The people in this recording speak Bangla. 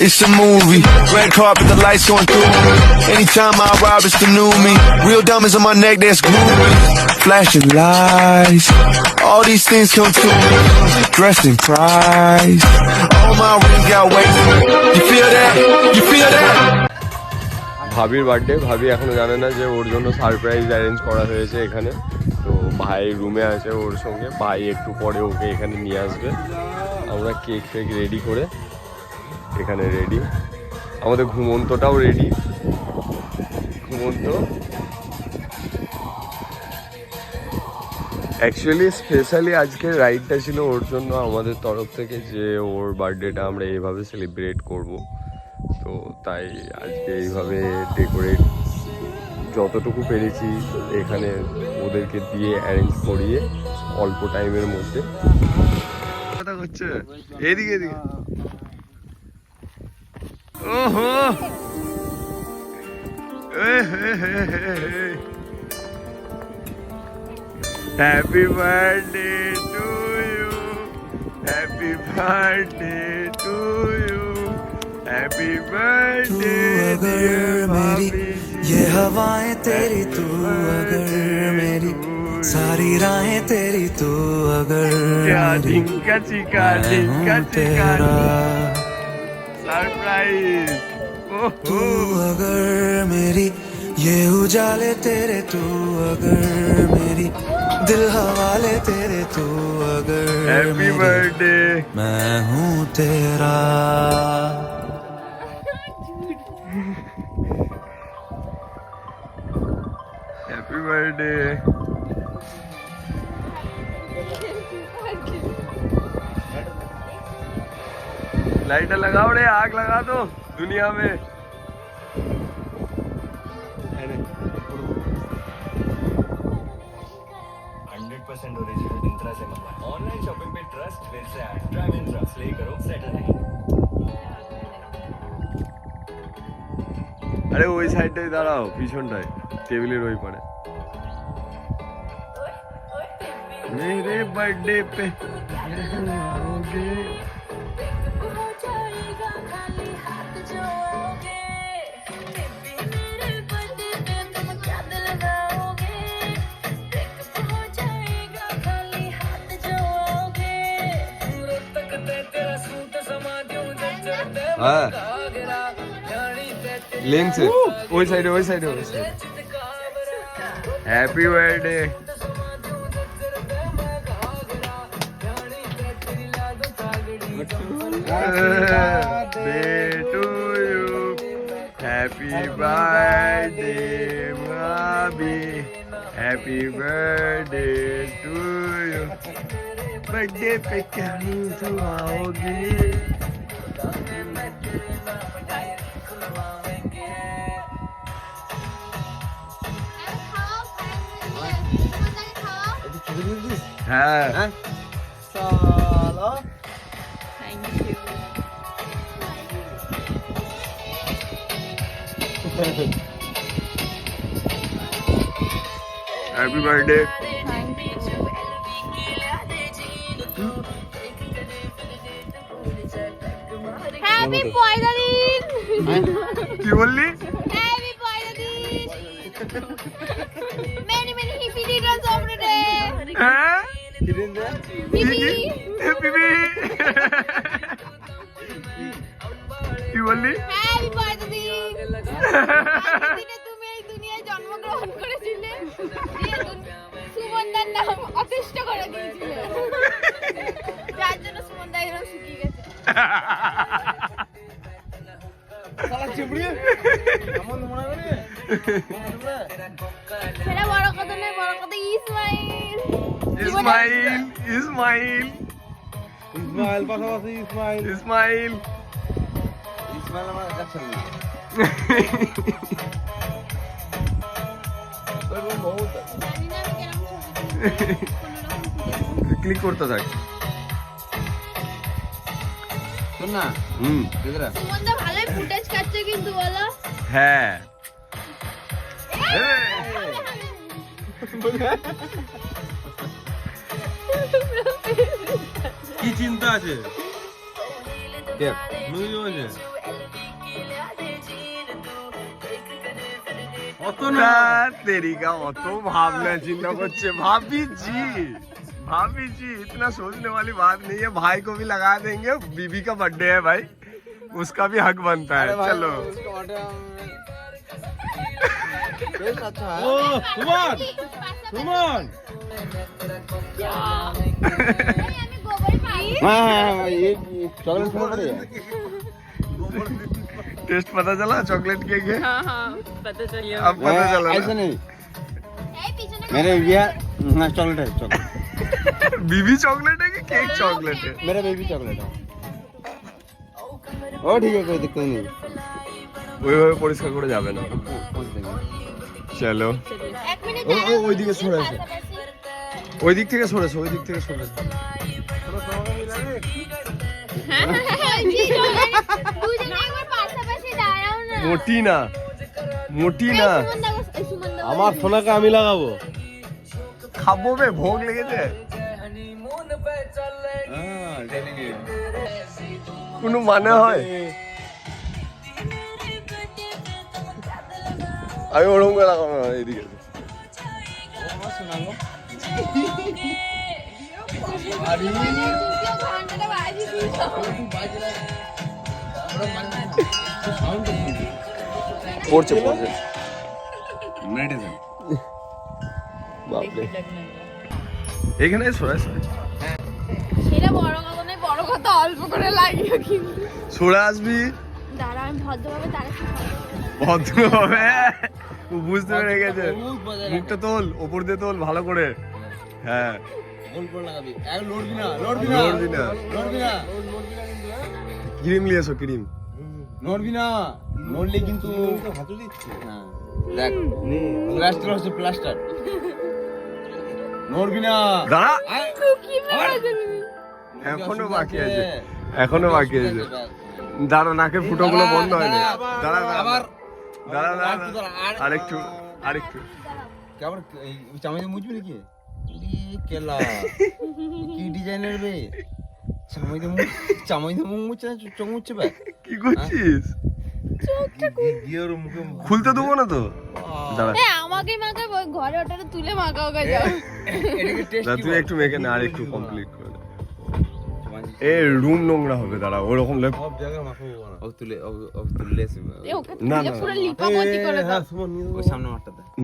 it's a movie. Red carpet, the lights going through me. Anytime I arrive, it's the new me. Real diamonds on my neck, that's groovy. Flashing lights, all these things come to me. Dressed in price, all my rings got weight. You feel that? You feel that? ভাবির বার্থডে, ভাবি এখনো জানে না যে ওর জন্য সারপ্রাইজ অ্যারেঞ্জ করা হয়েছে এখানে। তো ভাই রুমে আছে ওর সঙ্গে, ভাই একটু পরে ওকে এখানে নিয়ে আসবে। আমরা কেক ফেক রেডি করে এখানে রেডি, আমাদের ঘুমন্তটাও রেডি। ঘুমন্ত অ্যাকচুয়ালি স্পেশালি আজকের রাইডটা ছিল ওর জন্য আমাদের তরফ থেকে, যে ওর বার্থডেটা আমরা এইভাবে সেলিব্রেট করব। তো তাই আজকে এইভাবে ডেকোরেট যতটুকু পেরেছি এখানে ওদেরকে দিয়ে অ্যারেঞ্জ করিয়ে অল্প টাইমের মধ্যে। কথা হচ্ছে এদিকে এদিকে, ওহো happy birthday to you, happy birthday to you, happy birthday अगर मेरी ये हवाएं तेरी, तू अगर मेरी सारी राहें तेरी, तू अगर मेरी मैं तेरा सरप्राइज। तू अगर मेरी ये उजाले तेरे, तू अगर मेरी दिल हवाले तेरे, तू अगर हैप्पी बर्थडे मैं हूँ तेरा। Happy birthday. लाइट लगाओ रे, आग लगा दो दुनिया में। 100% ओरिजिनल मिंत्रा से मंगवाएं। ऑनलाइन शॉपिंग पे ट्रस्ट, फिर से अल्ट्रा मिंत्रा स्ले करो, सेटल नहीं। আরে ওই সাইডটাই দাঁড়াও, পিছনটায় টেবিলের ওই পারে। मेरे बर्थडे पे आओगे, लेन से ওই সাইডে ওই সাইডে ওই সাইডে। Happy birthday. to you, happy birthday Bobby, happy birthday to you। Birthday पे क्या तो आओगे, हाँ साला हैप्पी बर्थडे। हैप्पी पयला दिन। কি বললি? हैप्पी पयला दिन। many many happy returns of the day। হ্যাঁ বিবি বিবি কি বললি? हैप्पी पयला दिन। দিনে তুমি এই দুনিয়ায় জন্মগ্রহণ করেছিলে, সুমনদার নাম অতিষ্ঠ করে দিয়েছিলে, যার জন্য সুমনদা এরকম শুকিয়ে গেছে। साला चिपड़ी এমন মনে করে সেটা বড় কথা নয়, বড় কথা ইসমাইল। ইসমাইল ইসমাইল ইসমাইল পাশাপাশি ইসমাইল ইসমাইল ইসমাইল আমার কাছে নেই। বহুত জানি না আমি কেরম ছবি তুলি, ক্লিক করতে থাক। শোন না দিদরা সুমনদা ভালোই ফুটেজ কাটছে কিন্তু বলো। হ্যাঁ কি চিন্তা আছে দেখ নুই আছে অত तेरिका অত भावना चिंता করছে भाभी जी इतना सोचने वाली बात नहीं है भाई को भी लगा देंगे बीबी का बर्थडे है भाई उसका भी हक बनता है चलो अच्छा है। ओ सुमन सुमन আমি গোবরে পাই हाँ ये चॉकलेट खाना पड़ेगा टेस्ट पता चला चॉकलेट केक है हाँ हाँ पता चलिए अब पता चला ऐसा ना? नहीं এই পিছনে मेरे भैया हाँ चॉकलेट है चॉकलेट बीबी चॉकलेट है कि केक चॉकलेट है मेरा बेबी चॉकलेट है ओ ठीक है कोई दिक्कत नहीं ওইভাবে পরিষ্কার করে যাবে না पहुंच देंगे চলো 1 মিনিট ওইদিকে সরে আছে ওই দিক থেকে সরেছে ওই দিক থেকে সরেছে দুজনে একবার পাশাপাশি দাঁড়াও না মোটি না মোটি না আমার সোনাকে আমি লাগাবো খাবো বে ভোগ লেগেছে কোনো মানে হয় আমি ওরকম করে লাগাবো না এইদিকে ঘন্টাটা বাজি দিয়েছো পড়ছে পড়ছে মেডিসিন বাপরে এখানে সরে সরে সেটা বড় কথা নয় বড় কথা অল্প করে লাগিও কিন্তু সরে আসবি দাঁড়া আমি ভদ্রভাবে দাঁড়াচ্ছি ভদ্র হবে ও বুঝতে পেরে গেছে মুখটা তোল ওপর দিয়ে তোল ভালো করে হ্যাঁ গোল লাগাবি এক লড়বি না লড়বি নড়বি না লড়বি না ক্রিম নিয়ে এসো ক্রিম নড়বি না নড়লে কিন্তু হাতু দিচ্ছি হ্যাঁ দেখ প্লাস্টার হচ্ছে প্লাস্টার নড়বি না দাঁড়া কি মেরে এখনো বাকি আছে এখনো বাকি আছে দাঁড়া নাকের ফুটোগুলো বন্ধ হয়নি দাঁড়া আবার দাঁড়া দাঁড়া আরেকটু আরেকটু কেমন চামাইতে মুছবি নাকি কেলা কি ডিজাইনের বে চামাইতে মুখ মুছছে না চোখ মুছছে বে কি করছিস খুলতে দেবো না তো দাঁড়া আমাকে মাখা ঘরে ওটা তুলে মাখাও গা যাও এটাকে টেস্ট দাঁড়া, তুই একটু মেখে না আর একটু কমপ্লিট করে দে। এ রুম নোংরা হবে দাঁড়া ওরকম লেপ সব জায়গায় মাখাবো না ও তুলে ও তুলে ওকে না, তুলে না, পুরো না। লিপাপতি করে দাও ওই সামনে মারটা দে